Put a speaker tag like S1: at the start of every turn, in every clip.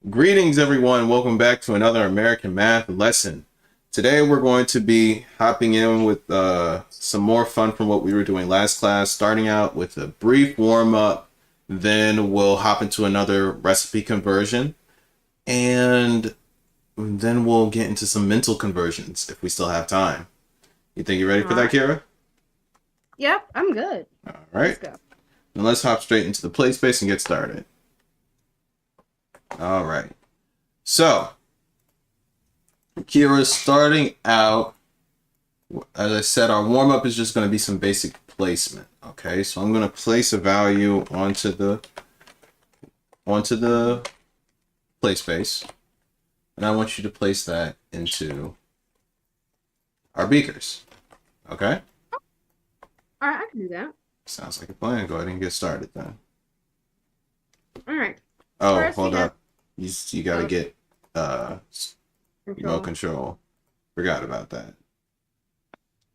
S1: Greetings, everyone. Welcome back to another American math lesson. Today, we're going to be hopping in with some more fun from what we were doing last class, starting out with a brief warm up. Then we'll hop into another recipe conversion. And then we'll get into some mental conversions if we still have time. You think you're ready
S2: All
S1: for that,
S2: right.
S1: Kira?
S2: Yep, I'm good.
S1: All
S2: Let's
S1: right.
S2: go.
S1: Then let's hop straight into the play space and get started. All right. So, Kira's starting out. As I said, our warm up is just going to be some basic placement. Okay, so I'm going to place a value onto the play space, and I want you to place that into our beakers. Okay,
S2: All right, I can do that.
S1: sounds like a plan. Go ahead and get started then.
S2: All right.
S1: Oh,
S2: First, we
S1: hold
S2: have
S1: up. You got to
S2: uh,
S1: get remote
S2: control.
S1: control. Forgot about that.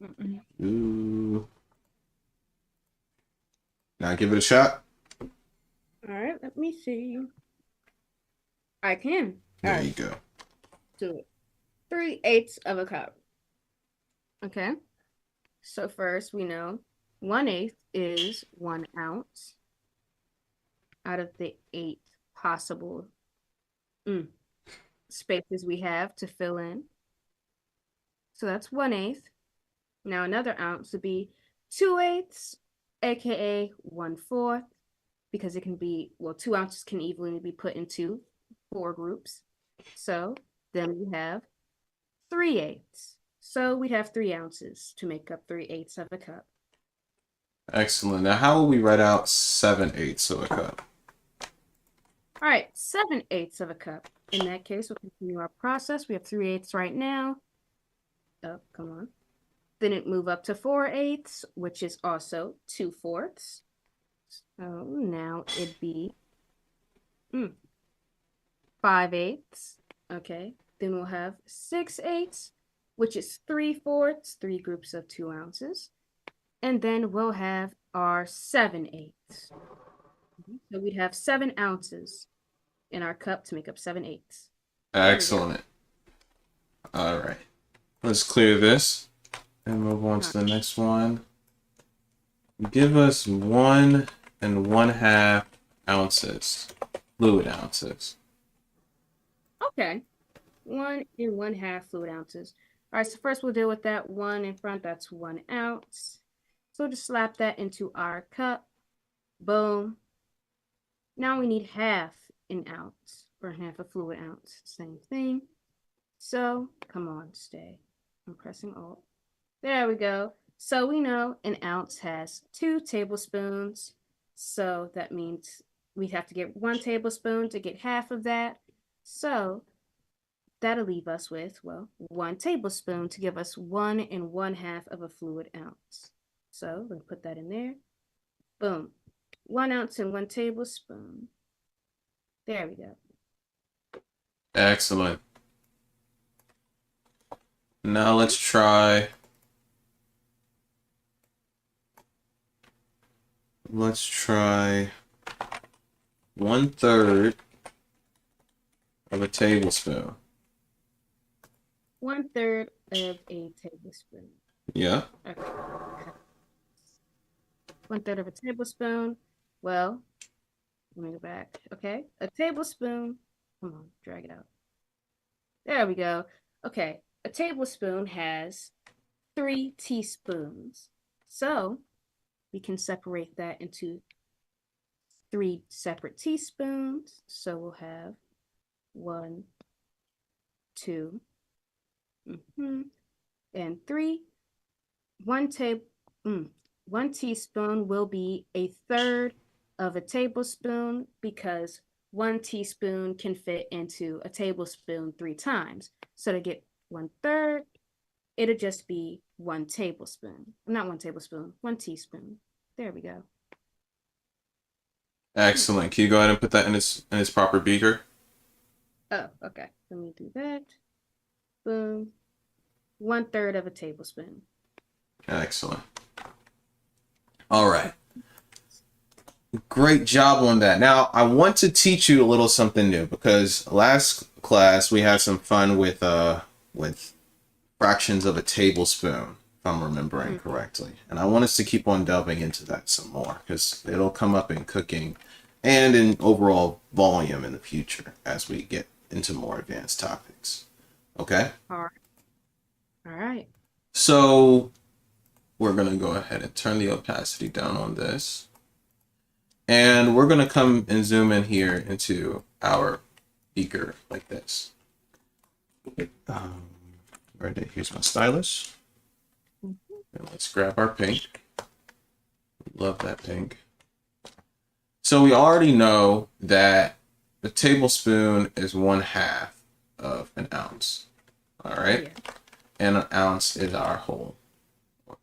S2: Mm-mm.
S1: Ooh. Now give it a shot.
S2: All right, let me see. I can. All
S1: There
S2: right,
S1: you go.
S2: do it. 3/8 of a cup. Okay. So first, we know 1/8 is 1 ounce out of the 8 possible mm, spaces we have to fill in. So that's 1/8. Now another ounce would be 2/8, aka 1/4, because it can be, well, 2 ounces can easily be put into 4 groups. So then we have 3/8. So we'd have 3 ounces to make up 3/8 of a cup.
S1: Excellent. Now, how will we write out 7/8 of a cup?
S2: All right, 7/8 of a cup. In that case, we'll continue our process. We have 3/8 right now. Oh, come on. Then it move up to 4/8, which is also 2/4. So now it'd be 5/8. Okay. Then we'll have 6/8, which is 3/4, 3 groups of 2 ounces. And then we'll have our 7/8. So we'd have 7 ounces in our cup to make up 7/8. There we go.
S1: Excellent. All right. Let's clear this and move on to the next one. Give us 1 1/2 ounces, fluid ounces.
S2: Okay. 1 1/2 fluid ounces. All right, so first we'll deal with that one in front. That's 1 ounce. So just slap that into our cup. Boom. Now we need half an ounce or half a fluid ounce. Same thing. So come on, stay. I'm pressing Alt. There we go. So we know an ounce has 2 tablespoons. So that means we have to get 1 tablespoon to get half of that. So that'll leave us with, well, 1 tablespoon to give us 1 1/2 of a fluid ounce. So we'll put that in there. Boom. 1 ounce and 1 tablespoon. There we go.
S1: Excellent. Now let's try. Let's try 1/3 of a tablespoon.
S2: 1/3 of a tablespoon.
S1: Yeah.
S2: Okay. 1/3 of a tablespoon. Well, let me go back. Okay. A tablespoon. Come on, drag it out. There we go. Okay. A tablespoon has 3 teaspoons. So we can separate that into 3 separate teaspoons. So we'll have 1, 2, and 3. One table, 1 teaspoon will be 1/3 of a tablespoon because 1 teaspoon can fit into a tablespoon 3 times. So to get 1/3, it'll just be 1 tablespoon. Not 1 tablespoon, 1 teaspoon. There we go.
S1: Excellent. Can you go ahead and put that in its proper beaker?
S2: Oh, okay. Let me do that. Boom. 1/3 of a tablespoon.
S1: Excellent. All right. Great job on that. Now, I want to teach you a little something new because last class we had some fun with fractions of a tablespoon, if I'm remembering
S2: Mm.
S1: correctly. And I want us to keep on delving into that some more because it'll come up in cooking and in overall volume in the future as we get into more advanced topics. Okay?
S2: All right. All right.
S1: So we're going to go ahead and turn the opacity down on this. And we're going to come and zoom in here into our beaker like this. Right, here's my stylus.
S2: Mhm.
S1: And let's grab our pink. Love that pink. So we already know that a tablespoon is 1/2 of an ounce. All right.
S2: Yeah.
S1: And an ounce is our whole.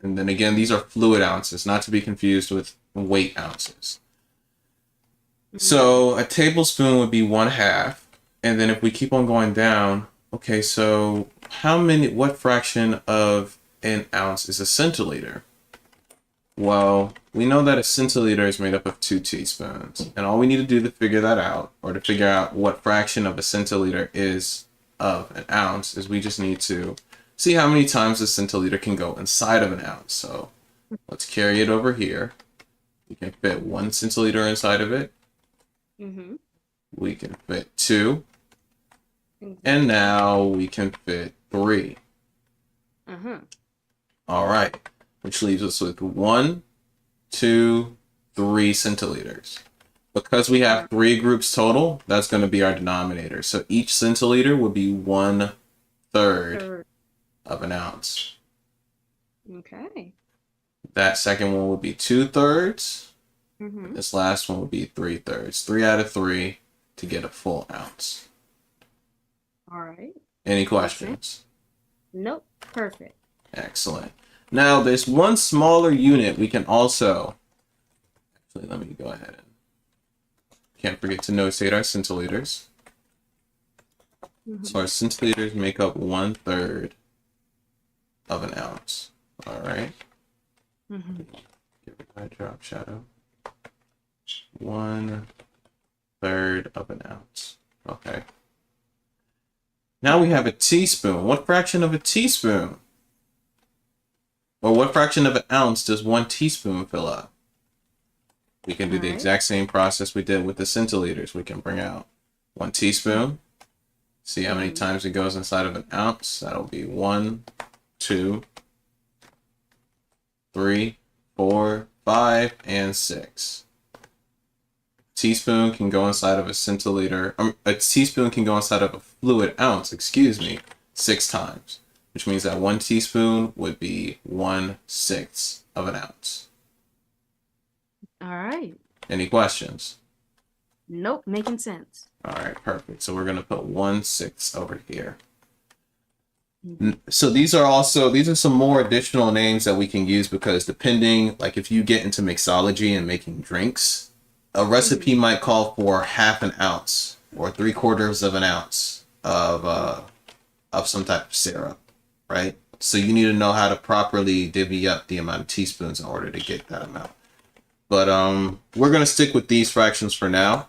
S1: And then again, these are fluid ounces, not to be confused with weight ounces. So a tablespoon would be 1/2. And then if we keep on going down, okay, so what fraction of an ounce is a centiliter? Well, we know that a centiliter is made up of 2 teaspoons. And all we need to do to figure that out, or to figure out what fraction of a centiliter is of an ounce, is we just need to see how many times a centiliter can go inside of an ounce. So let's carry it over here. We can fit 1 centiliter inside of it.
S2: Mm-hmm.
S1: We can fit 2.
S2: Exactly.
S1: And now we can fit 3.
S2: Uh-huh.
S1: All right. Which leaves us with 1, 2, 3 centiliters. Because we have 3 groups total, that's going to be our denominator. So each centiliter would be 1/3
S2: Third.
S1: of an ounce.
S2: Okay.
S1: That second one would be 2/3.
S2: Mm-hmm.
S1: This last one would be 3/3. 3 out of 3 to get a full ounce.
S2: All right.
S1: Any questions?
S2: Nope. Perfect.
S1: Excellent. Now, there's one smaller unit we can also... Actually, let me go ahead and... Can't forget to notate our centiliters.
S2: Mm-hmm.
S1: So our centiliters make up 1/3 of an ounce. All right.
S2: Mm-hmm.
S1: Give it my drop shadow. 1/3 of an ounce. Okay. Now we have a teaspoon. What fraction of a teaspoon? Or what fraction of an ounce does 1 teaspoon fill up? We can do the
S2: Alright.
S1: exact same process we did with the centiliters. We can bring out 1 teaspoon. See how many times it goes inside of an ounce. That'll be 1, 2, 3, 4, 5, and 6. Teaspoon can go inside of a centiliter. A teaspoon can go inside of a fluid ounce, 6 times. Which means that 1 teaspoon would be 1/6 of an ounce.
S2: All right.
S1: Any questions?
S2: Nope. Making sense.
S1: All right, perfect. So we're going to put 1/6 over here.
S2: Mhm.
S1: So these are some more additional names that we can use because depending, like if you get into mixology and making drinks, a recipe might call for 1/2 ounce or 3/4 of an ounce of some type of syrup, right? So you need to know how to properly divvy up the amount of teaspoons in order to get that amount. But we're gonna stick with these fractions for now.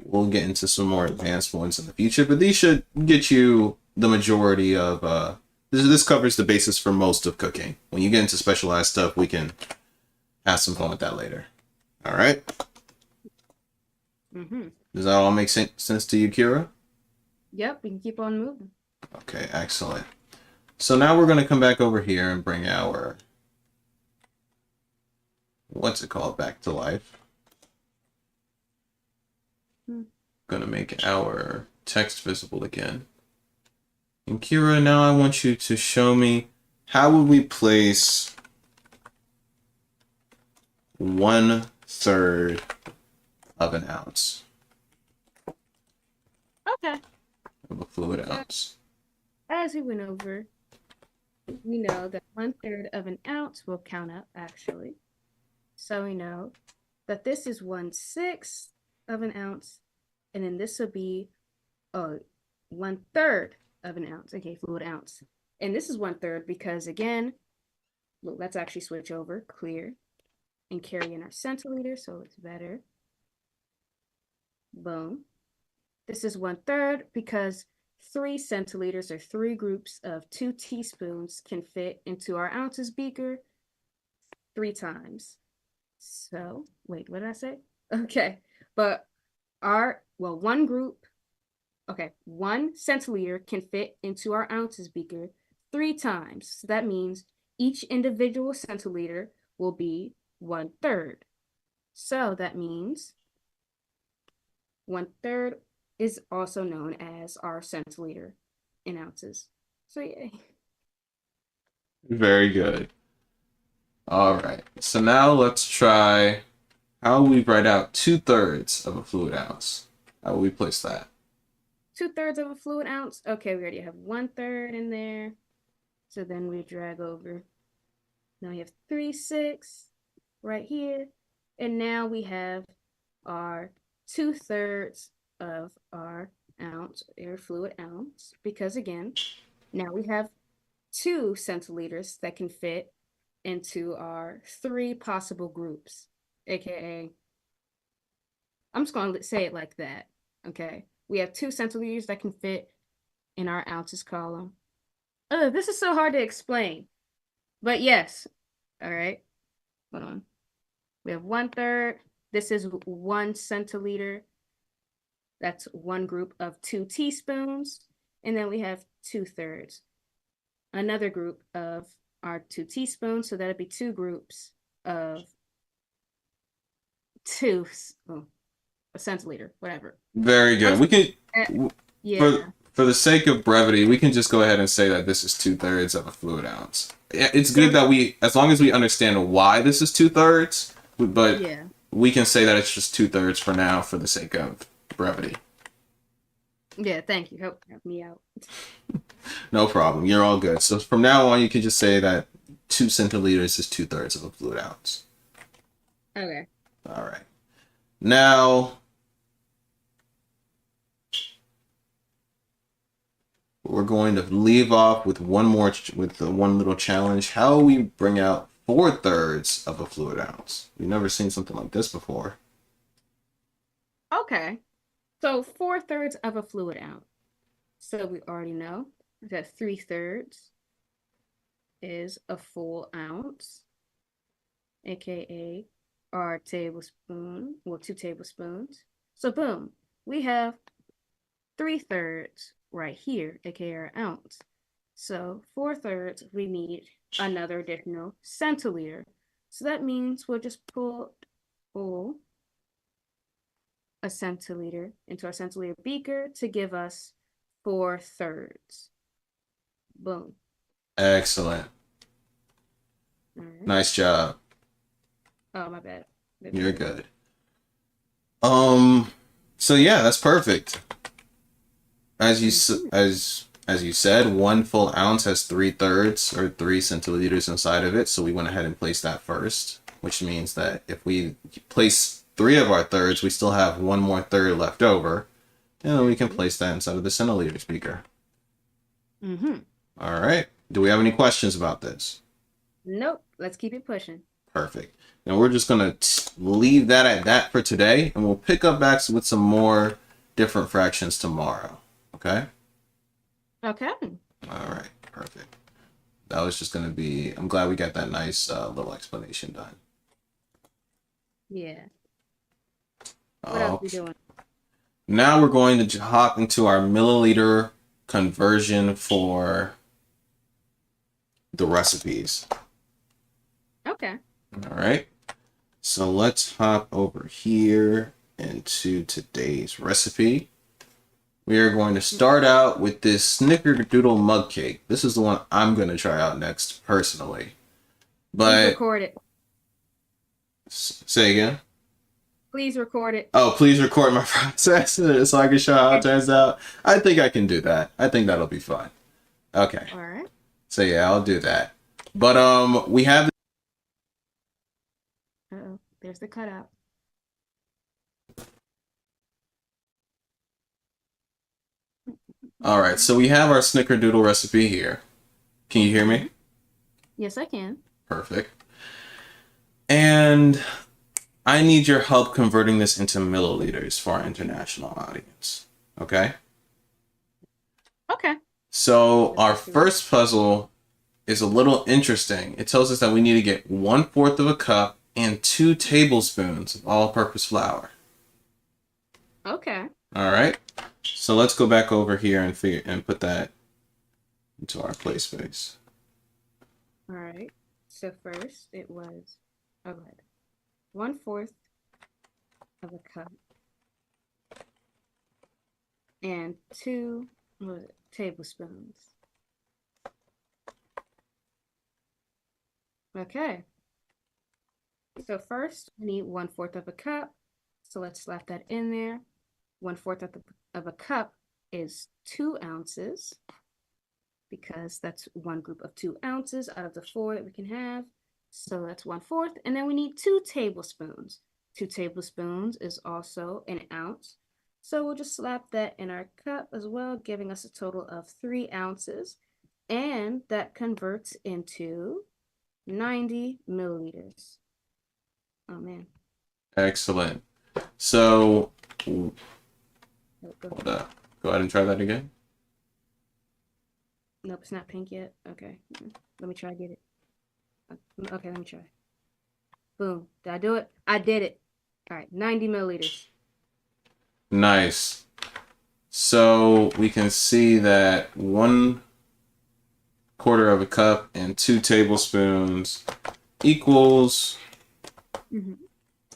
S1: We'll get into some more advanced ones in the future, but these should get you the majority of this covers the basis for most of cooking. When you get into specialized stuff, we can have some fun with that later. All right.
S2: Mm-hmm.
S1: Does that all make sense to you, Kira?
S2: Yep. We can keep on moving.
S1: Okay, excellent. So now we're gonna come back over here and bring our what's it called back to life. Gonna make our text visible again. And Kira, now I want you to show me how would we place 1/3 of an ounce
S2: Okay.
S1: of a fluid ounce.
S2: As we went over, we know that 1/3 of an ounce will count up actually. So we know that this is 1/6 of an ounce, and then this will be 1/3 of an ounce. Okay, fluid ounce. And this is 1/3 because again, look, let's actually switch over, clear. and carry in our centiliter, so it's better. Boom. This is 1/3 because 3 centiliters or 3 groups of 2 teaspoons can fit into our ounces beaker 3 times. So, wait, what did I say? Okay, but one group, okay, 1 centiliter can fit into our ounces beaker 3 times. So that means each individual centiliter will be 1/3. So that means 1/3 is also known as our centiliter in ounces. So yay.
S1: Very good. All right. So now let's try how we write out 2/3 of a fluid ounce. How will we place that?
S2: 2/3 of a fluid ounce. Okay, we already have 1/3 in there. So then we drag over. Now we have 3/6 right here. And now we have our 2/3 of our ounce, air fluid ounce, because again, now we have 2 centiliters that can fit into our 3 possible groups, aka, I'm just going to say it like that, okay? We have 2 centiliters that can fit in our ounces column. This is so hard to explain, but yes, all right, hold on. We have 1/3. This is 1 centiliter. That's 1 group of 2 teaspoons. And then we have 2/3. Another group of our 2 teaspoons. So that'd be 2 groups of 2, a centiliter, whatever.
S1: Very good. We can,
S2: Yeah.
S1: for the sake of brevity, we can just go ahead and say that this is 2/3 of a fluid ounce. It's good that as long as we understand why this is 2/3, but
S2: Yeah.
S1: we can say that it's just 2/3 for now for the sake of brevity.
S2: Yeah, thank you. Help me out.
S1: No problem. You're all good. So from now on, you can just say that 2 centiliters is 2/3 of a fluid ounce.
S2: Okay.
S1: All right. Now, we're going to leave off with one little challenge. How we bring out 4/3 of a fluid ounce. We've never seen something like this before.
S2: Okay. So 4/3 of a fluid ounce. So we already know that 3/3 is a full ounce, aka our tablespoon, well, 2 tablespoons. So boom, we have 3/3 right here, aka our ounce. So 4/3, we need another additional centiliter. So that means we'll just pull a centiliter into our centiliter beaker to give us 4/3. Boom.
S1: Excellent.
S2: All right.
S1: Nice job.
S2: Oh, my bad.
S1: You're good. So yeah, that's perfect. As you said, 1 full ounce has 3/3 or 3 centiliters inside of it. So we went ahead and placed that first, which means that if we place 3 of our thirds, we still have 1 more third left over, and then we can place that inside of the centiliter beaker. All right. Do we have any questions about this?
S2: Nope. Let's keep it pushing.
S1: Perfect. Now we're just gonna leave that at that for today, and we'll pick up back with some more different fractions tomorrow. Okay?
S2: Okay.
S1: All right. Perfect. That was just gonna be. I'm glad we got that nice little explanation done.
S2: Yeah. What else we doing?
S1: Now we're going to hop into our milliliter conversion for the recipes.
S2: Okay.
S1: All right. So let's hop over here into today's recipe. We are going to start out with this Snickerdoodle mug cake. This is the one I'm going to try out next personally. But
S2: please record it.
S1: Say again.
S2: Please record it.
S1: Oh, please record my process so I can show how it turns out. I think I can do that. I think that'll be fun. Okay.
S2: All right.
S1: So yeah, I'll do that. But we have.
S2: Uh-oh. There's the cutout.
S1: All right, so we have our Snickerdoodle recipe here. Can you hear me?
S2: Yes, I can.
S1: Perfect. And I need your help converting this into milliliters for our international audience. Okay?
S2: Okay.
S1: So our
S2: Let's do it.
S1: first puzzle is a little interesting. It tells us that we need to get 1/4 of a cup and 2 tablespoons of all-purpose flour.
S2: Okay.
S1: All right. So let's go back over here and figure and put that into our play space.
S2: All right. So first it was, oh, go ahead. 1/4 of a cup and 2, what was it, tablespoons. Okay. So first we need 1/4 of a cup. So let's slap that in there. 1/4 of a cup is 2 ounces because that's one group of 2 ounces out of the 4 that we can have. So that's 1/4. And then we need 2 tablespoons. 2 tablespoons is also an ounce. So we'll just slap that in our cup as well, giving us a total of 3 ounces. And that converts into 90 milliliters. Oh man.
S1: Excellent. So
S2: Go.
S1: hold up. Go ahead and try that again.
S2: Nope, it's not pink yet. Okay. Let me try get it. Okay, let me try. Boom. Did I do it? I did it. All right, 90 milliliters.
S1: Nice. So we can see that 1/4 of a cup and 2 tablespoons equals
S2: Mm-hmm.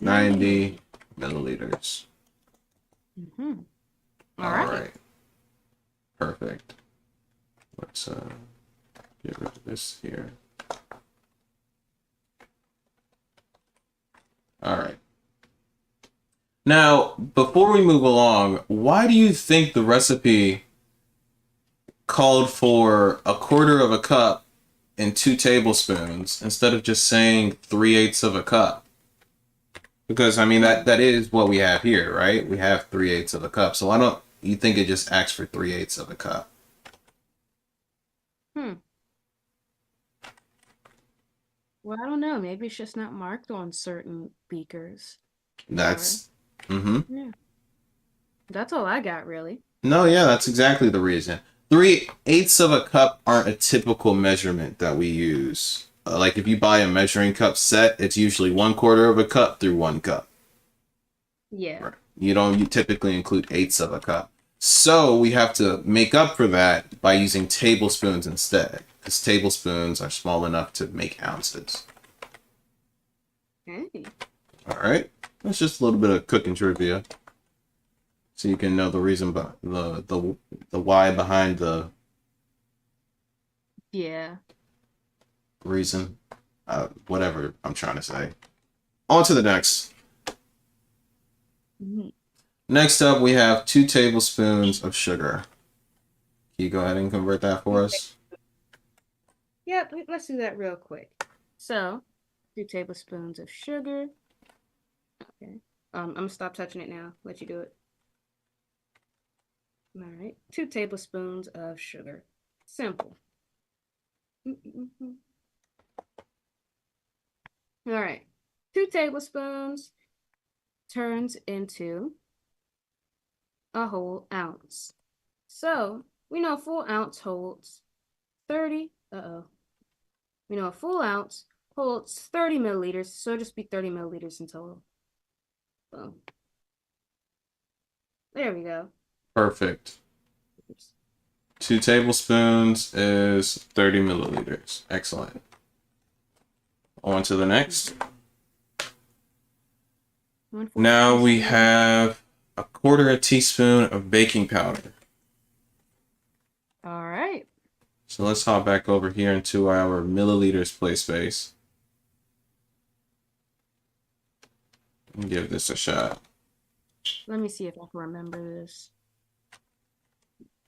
S1: 90 milliliters.
S2: Mm-hmm.
S1: All
S2: right.
S1: right. Perfect. Let's get rid of this here. All right. Now, before we move along, why do you think the recipe called for 1/4 of a cup and 2 tablespoons instead of just saying 3/8 of a cup? Because I mean that is what we have here, right? We have 3/8 of a cup. So why don't you think it just asks for 3/8 of a cup?
S2: Hmm. Well, I don't know. Maybe it's just not marked on certain beakers.
S1: That's mm-hmm.
S2: Yeah. That's all I got, really.
S1: No, yeah, that's exactly the reason. 3/8 of a cup aren't a typical measurement that we use. Like if you buy a measuring cup set, it's usually 1/4 of a cup through 1 cup.
S2: Yeah.
S1: Right. You typically include eighths of a cup. So we have to make up for that by using tablespoons instead, because tablespoons are small enough to make ounces.
S2: Hey.
S1: All right, that's just a little bit of cooking trivia, so you can know the reason, but the why behind the
S2: Yeah.
S1: reason, whatever I'm trying to say. On to the next.
S2: Mhm.
S1: Next up, we have 2 tablespoons of sugar. Can you go ahead and convert that for us?
S2: Yep, let's do that real quick. So, 2 tablespoons of sugar. Okay. I'm gonna stop touching it now. Let you do it. All right. 2 tablespoons of sugar. Simple. Mm-mm-mm. All right. 2 tablespoons turns into a whole ounce. So we know a full ounce holds 30. We know a full ounce holds 30 milliliters, so it'll just be 30 milliliters in total. Boom. There we go.
S1: Perfect.
S2: Oops.
S1: 2 tablespoons is 30 milliliters. Excellent. On to the next. Now we have 1/4 teaspoon of baking powder.
S2: All right.
S1: So let's hop back over here into our milliliters play space and give this a shot.
S2: Let me see if I can remember this.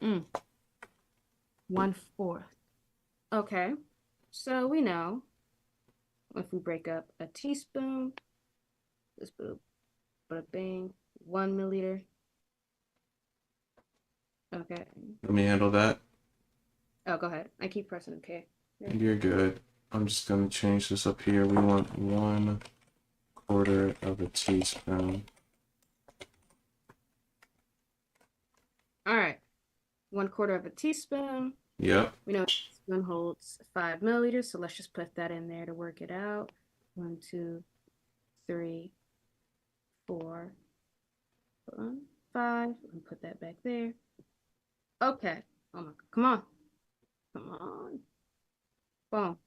S2: 1/4. Okay. So we know if we break up a teaspoon, this boop, bada bing, 1 milliliter. Okay.
S1: Let me handle that.
S2: Oh, go ahead. I keep pressing okay.
S1: You're good. I'm just going to change this up here. We want 1 quarter of a teaspoon.
S2: All right. 1/4 of a teaspoon.
S1: Yep.
S2: We know a teaspoon holds 5 milliliters, so let's just put that in there to work it out. 1, 2, 3, 4, 5. And put that back there. Okay. Oh my, come on. Come on. Boom.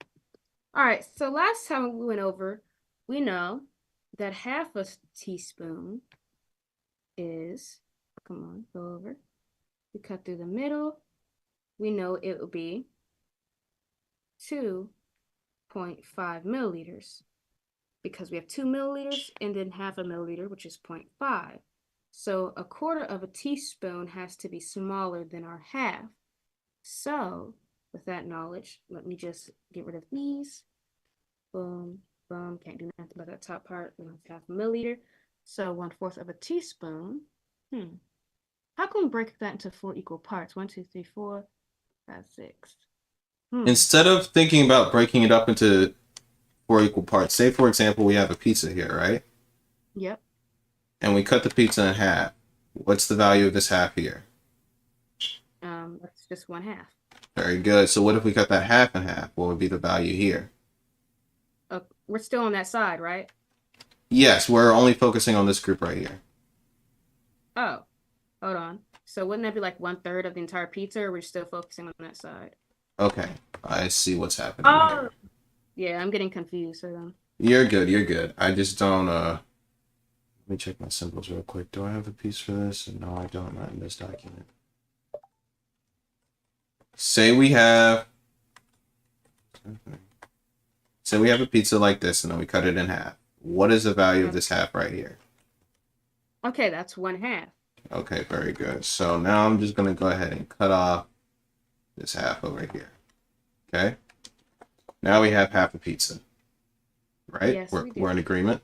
S2: All right. So last time we went over, we know that half a teaspoon is, come on, go over. We cut through the middle. We know it will be 2.5 milliliters because we have 2 milliliters and then half a milliliter, which is 0.5. So 1/4 of a teaspoon has to be smaller than our half. So with that knowledge, let me just get rid of these. Boom, boom. Can't do nothing about that top part. We have half a milliliter. So 1/4 of a teaspoon. How can we break that into 4 equal parts? 1, 2, 3, 4, 5, 6.
S1: Instead of thinking about breaking it up into 4 equal parts, say for example we have a pizza here, right?
S2: Yep.
S1: And we cut the pizza in half. What's the value of this half here?
S2: That's just 1/2.
S1: Very good. So what if we cut that half in half? What would be the value here?
S2: We're still on that side, right?
S1: Yes, we're only focusing on this group right here.
S2: Oh, hold on. So wouldn't that be like 1/3 of the entire pizza, or we're still focusing on that side?
S1: Okay, I see what's happening here.
S2: Yeah, I'm getting confused. Hold on.
S1: You're good, you're good. I just don't, let me check my symbols real quick. Do I have a piece for this? No, I don't, not in this document. Say we have a pizza like this, and then we cut it in half. What is the value of this half right here?
S2: Okay, that's 1/2.
S1: Okay, very good. So now I'm just going to go ahead and cut off this half over here. Okay? Now we have half a pizza. Right?
S2: Yes, we do.
S1: We're in agreement?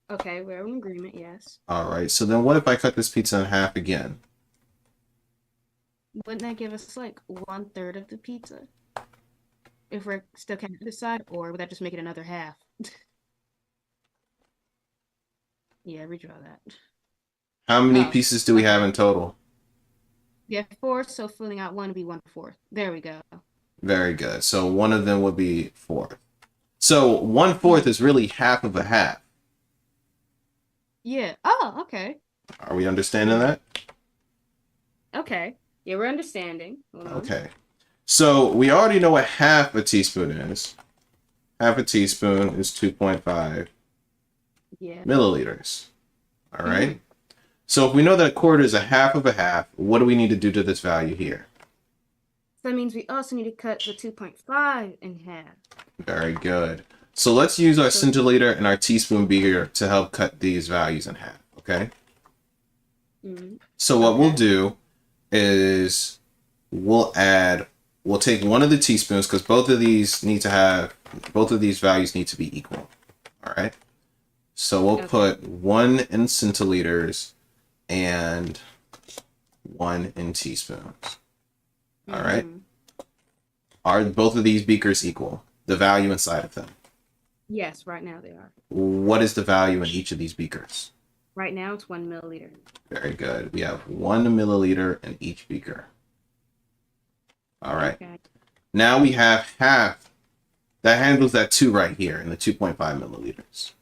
S2: Okay, we're in agreement, yes.
S1: All right. So then what if I cut this pizza in half again?
S2: Wouldn't that give us like 1/3 of the pizza? If we're still counting this side, or would that just make it another half? Yeah, redraw that.
S1: How many
S2: Oh.
S1: pieces do we have in total?
S2: Yeah, 4, so filling out 1 would be 1/4. There we go.
S1: Very good. So one of them would be 4. So 1/4 is really half of a half.
S2: Yeah. Oh, okay.
S1: Are we understanding that?
S2: Okay. Yeah, we're understanding. Hold on.
S1: Okay. So we already know what half a teaspoon is. Half a teaspoon is 2.5
S2: Yeah.
S1: milliliters. All right. So if we know that 1/4 is a half of a half, what do we need to do to this value here?
S2: So that means we also need to cut the 2.5 in half.
S1: Very good. So let's use our scintillator and our teaspoon beaker to help cut these values in half, okay? So what we'll do is we'll take one of the teaspoons, because both of these values need to be equal. All right. So we'll put 1 in centiliters and 1 in teaspoons. All right. Are both of these beakers equal? The value inside of them?
S2: Yes, right now they are.
S1: What is the value in each of these beakers?
S2: Right now it's 1 milliliter.
S1: Very good. We have 1 milliliter in each beaker. All right.
S2: Okay.
S1: Now we have half. That handles that 2 right here in the 2.5 milliliters.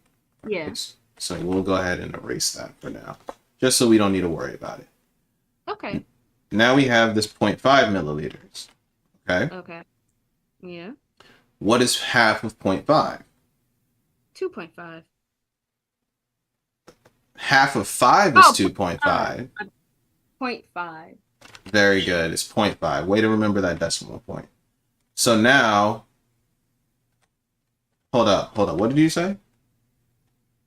S2: Yeah.
S1: So we'll go ahead and erase that for now, just so we don't need to worry about it.
S2: Okay.
S1: Now we have this 0.5 milliliters. Okay.
S2: Okay. Yeah.
S1: What is half of 0.5?
S2: 2.5.
S1: Half of 5 is 2.5.
S2: 0.5.
S1: Very good. It's 0.5. Way to remember that decimal point. So now, hold up. What did you say?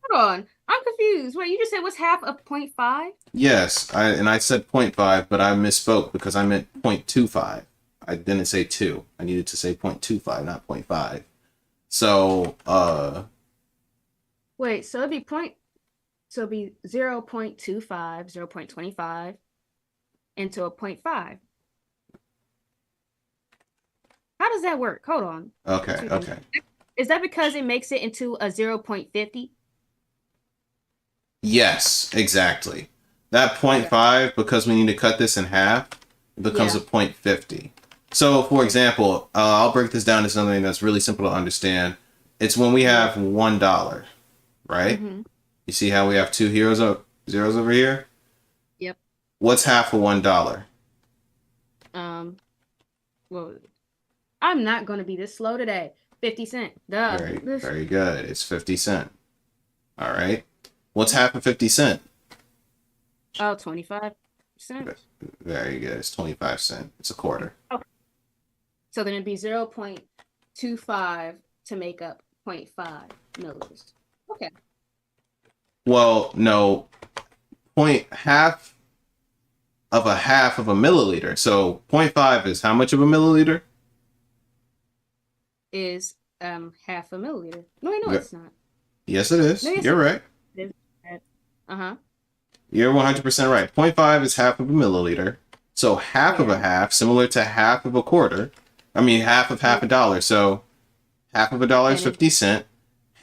S2: Hold on. I'm confused. Wait, you just said what's half of 0.5?
S1: Yes, I said 0.5, but I misspoke because I meant 0.25. I didn't say 2. I needed to say 0.25, not 0.5. So,
S2: Wait, so it'd be 0.25, 0.25 into a 0.5. How does that work? Hold on.
S1: okay.
S2: Is that because it makes it into a 0.50?
S1: Yes, exactly. That point
S2: Okay.
S1: 0.5, because we need to cut this in half, it becomes
S2: Yeah.
S1: a 0.50. So, for example, I'll break this down to something that's really simple to understand. It's when we
S2: Yeah.
S1: have $1, right?
S2: Mm-hmm.
S1: You see how we have two zeros over here?
S2: Yep.
S1: What's half of $1?
S2: Um, well, I'm not gonna be this slow today. 50 cent. Duh.
S1: Very,
S2: This
S1: very good. It's 50 cent. All right. What's half of 50 cent?
S2: oh, 25%.
S1: Very good. It's 25 cent. It's a quarter.
S2: Okay. So then it'd be 0.25 to make up 0.5 milliliters. Okay.
S1: Well, no, point half of a milliliter. So 0.5 is how much of a milliliter?
S2: Is half a milliliter. No, I know
S1: Ve-
S2: it's not.
S1: Yes, it
S2: No,
S1: is.
S2: yes,
S1: You're right.
S2: it is. Uh-huh.
S1: You're 100% right. Point 0.5 is half of a milliliter. So half of a
S2: Yeah.
S1: half, similar to half of a quarter. I mean, half
S2: Yeah.
S1: a dollar. So half of a dollar is
S2: And it
S1: 50 cent.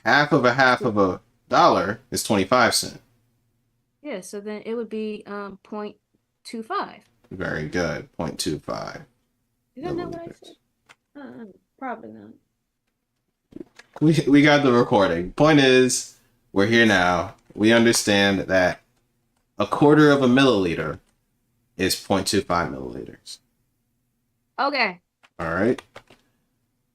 S1: Half of a dollar is 25 cent.
S2: yeah, so then it would be 0.25.
S1: Very good. 0.25
S2: Is that not what I
S1: milliliters.
S2: said? Probably not.
S1: We got the recording. Point is, we're here now. We understand that a quarter of a milliliter is 0.25 milliliters.
S2: Okay.
S1: All right.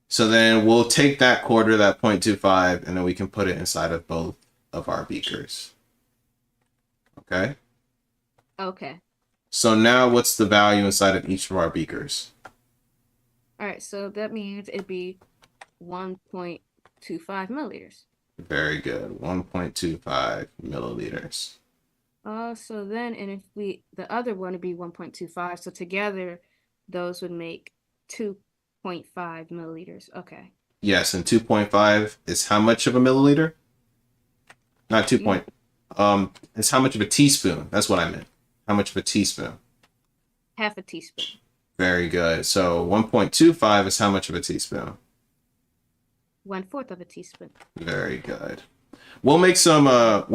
S1: So then we'll take that quarter, that 0.25, and then we can put it inside of both of our beakers. Okay.
S2: Okay.
S1: So now what's the value inside of each of our beakers?
S2: All right, so that means it'd be 1.25 milliliters.
S1: Very good. 1.25 milliliters.
S2: So then, and if the other one would be 1.25, so together those would make 2.5 milliliters. Okay.
S1: Yes, and 2.5 is how much of a milliliter? Not 2
S2: Mm,
S1: point. It's how much of a teaspoon. That's what I meant. How much of a teaspoon?
S2: half a teaspoon.
S1: Very good. So 1.25 is how much of a teaspoon?
S2: 1/4 of a teaspoon.
S1: Very good. We'll make some math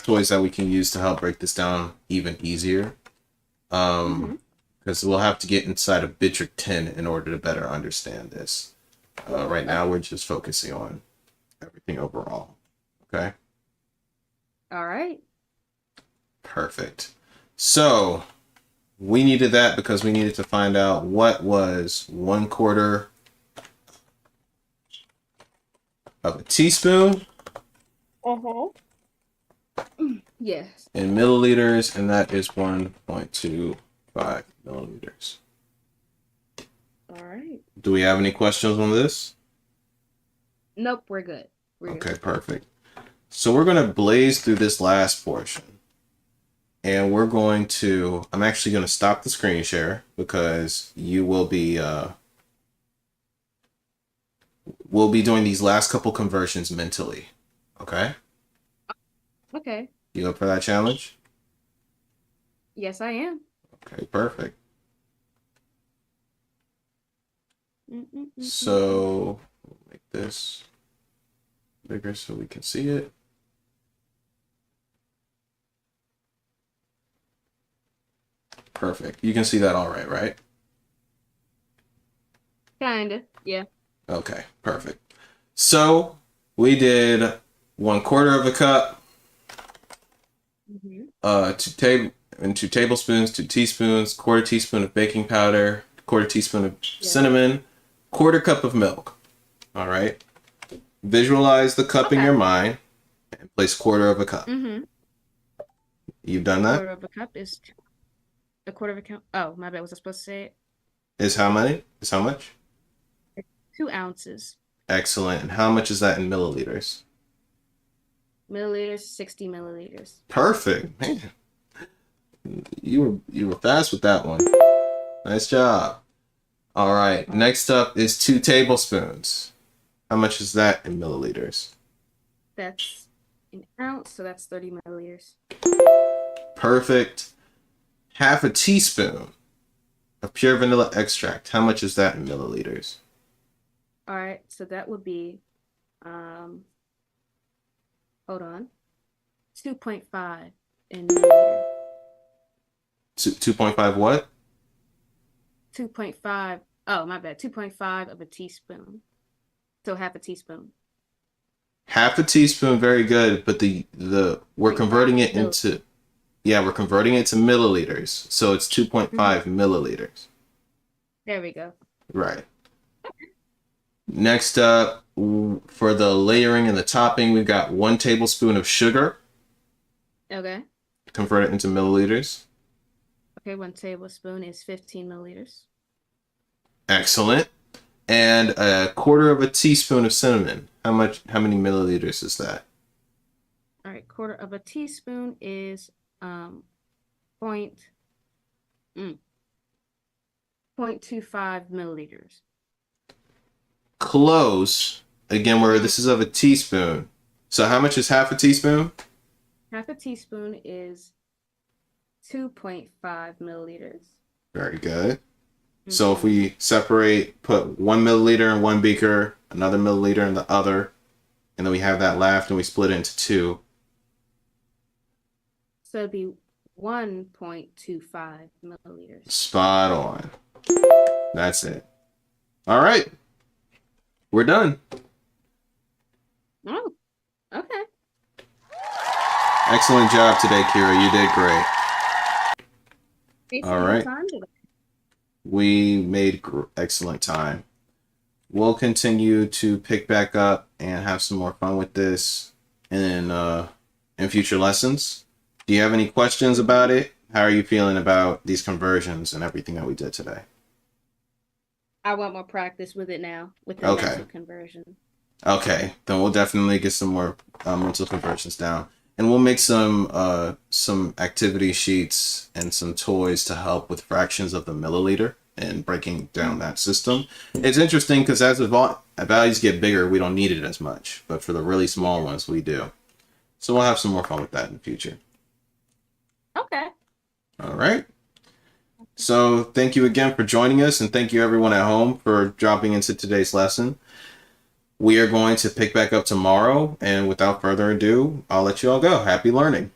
S1: toys that we can use to help break this down even easier.
S2: Mm-hmm.
S1: Because we'll have to get inside of Bitrix 10 in order to better understand this. Right now, we're just focusing on everything overall. Okay,
S2: All right.
S1: perfect. So we needed that because we needed to find out what was 1/4 of a teaspoon
S2: Uh-huh. Yes.
S1: in milliliters, and that is 1.25 milliliters.
S2: All right.
S1: Do we have any questions on this?
S2: Nope, we're good. We're
S1: Okay,
S2: good.
S1: perfect. So we're going to blaze through this last portion. And I'm actually going to stop the screen share because we'll be doing these last couple conversions mentally. Okay?
S2: Okay.
S1: You up for that challenge?
S2: Yes, I am.
S1: Okay, perfect.
S2: Mm-mm-mm-mm-mm.
S1: So we'll make this bigger so we can see it. Perfect. You can see that all right, right?
S2: Kinda. Yeah.
S1: Okay, perfect. So we did 1/4 of a cup,
S2: Mm-hmm.
S1: 2 tablespoons, 2 teaspoons, quarter teaspoon of baking powder, quarter teaspoon of
S2: Yeah.
S1: cinnamon, quarter cup of milk. All right. Visualize the cup in
S2: Okay.
S1: your mind and place quarter of a cup.
S2: Mm-hmm.
S1: You've done that?
S2: Quarter of a cup is a quarter of a cup. Oh, my bad. Was I supposed to say it?
S1: Is how many? Is how much?
S2: 2 ounces.
S1: Excellent. And how much is that in milliliters?
S2: Milliliters, 60 milliliters.
S1: Perfect. Man, you were fast with that one. Nice job. All right. Next up is 2 tablespoons. How much is that in milliliters?
S2: That's an ounce, so that's 30 milliliters.
S1: Perfect. Half a teaspoon of pure vanilla extract. How much is that in milliliters?
S2: All right, so that would be, hold on. 2.5 in milliliters.
S1: 2.5 what?
S2: 2.5. Oh, my bad. 2.5 of a teaspoon. So half a teaspoon.
S1: Half a teaspoon, very good. But we're converting it
S2: Mill-
S1: into, yeah, we're converting it to milliliters. So it's 2.5 milliliters.
S2: There we go.
S1: Right. Next up, for the layering and the topping, we've got 1 tablespoon of sugar.
S2: Okay.
S1: Convert it into milliliters.
S2: Okay, 1 tablespoon is 15 milliliters.
S1: Excellent. And 1/4 of a teaspoon of cinnamon. How many milliliters is that?
S2: All right, 1/4 of a teaspoon is point 0.25 milliliters.
S1: Close. Again, where this is of a teaspoon. So how much is half a teaspoon?
S2: Half a teaspoon is 2.5 milliliters.
S1: Very good. So if we separate, put 1 milliliter in one beaker, another milliliter in the other, and then we have that left and we split it into 2.
S2: So it'd be 1.25 milliliters.
S1: Spot on. That's it. All right. We're done.
S2: Oh, okay.
S1: Excellent job today, Kira. You did great. All right. We made excellent time. We'll continue to pick back up and have some more fun with this in future lessons. Do you have any questions about it? How are you feeling about these conversions and everything that we did today?
S2: I want more practice with it now, with the
S1: Okay.
S2: mental conversion.
S1: Okay, then we'll definitely get some more mental conversions down, and we'll make some activity sheets and some toys to help with fractions of the milliliter and breaking down that system. It's interesting because as the values get bigger, we don't need it as much, but for the really small ones, we do. So we'll have some more fun with that in the future.
S2: Okay.
S1: All right. So thank you again for joining us, and thank you everyone at home for dropping into today's lesson. We are going to pick back up tomorrow, and without further ado, I'll let you all go. Happy learning.